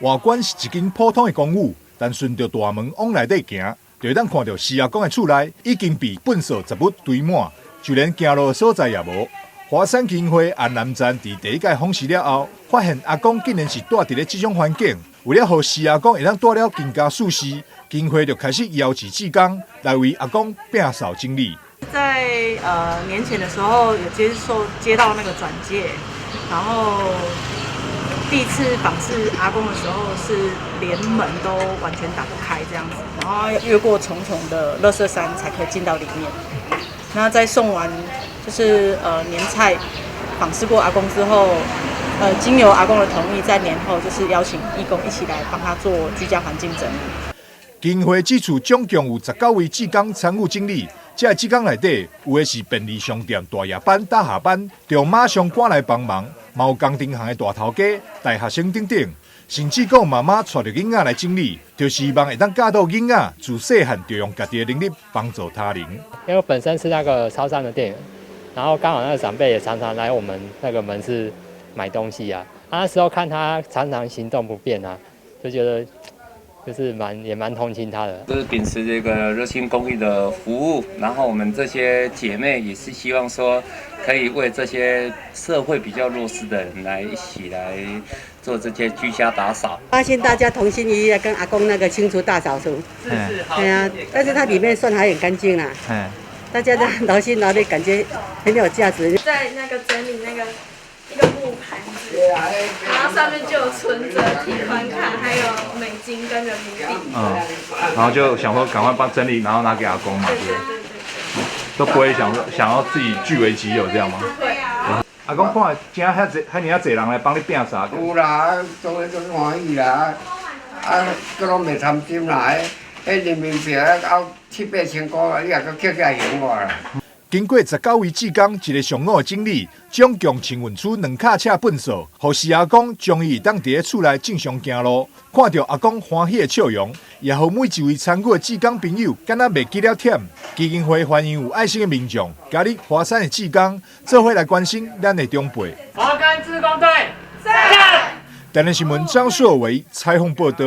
外观是一间普通的公寓，但顺着大门往内底行，就会当看到施阿公的厝内已经被粪扫杂物堆满，就连行路的所在也无。华山基金会安南站伫第一届访视了后，发现阿公竟然是住伫咧这种环境。为了让施阿公会当住了更加舒适，基金会就开始邀请志工来为阿公摒扫整理。在年前的时候有接到那个转介，然后第一次访视阿公的时候是连门都完全打不开这样子，然后越过重重的垃圾山才可以进到里面。那在送完就是年菜访视过阿公之后，经由阿公的同意，在年后就是邀请义工一起来帮他做居家环境整理。基金会这次总共有19位志工参与整理，这志工内底有的是便利商店大夜班打下班，就马上赶来帮忙；嘛有工程行的大头家、大学生等等，甚至还有妈妈带着囡仔来整理，就是希望会当教导囡仔自细汉就用家己的能力帮助他人。因为我本身是那个超商的店员，然后刚好那个长辈也常常来我们那个门市买东西啊。那时候看他常常行动不便啊，就觉得就是也蛮同情他的。就是秉持这个热心公益的服务，然后我们这些姐妹也是希望说，可以为这些社会比较弱势的人来一起来做这些居家打扫。发现大家同心一意跟阿公那个清除大扫除，对啊，但是它里面算还很干净啦。大家的劳心劳力，感觉很有价值。在那个整理那个一个木盘子，然后上面就有存折、提款卡，还有美金跟人民币。然后就想说赶快帮整理，然后拿给阿公嘛，对，都不会想要自己据为己有这样吗？对啊。阿公看今遐尔侪人来帮你摒扫，有啦，做咧都欢喜啦，佫拢袂贪心啦，迄人民币到7、8千块，你也佫捡起来还我啦。经过19位志工一个上午的整理，总共清运出2卡车粪扫，予施阿公终于当伫咧厝内正常行路。看到阿公欢喜的笑容，也予每一位参与的志工朋友敢若袂记了忝。基金会欢迎有爱心的民众加入华山的志工，做伙来关心咱的长辈。华山志工队，上！台南新闻张硕维采访报道。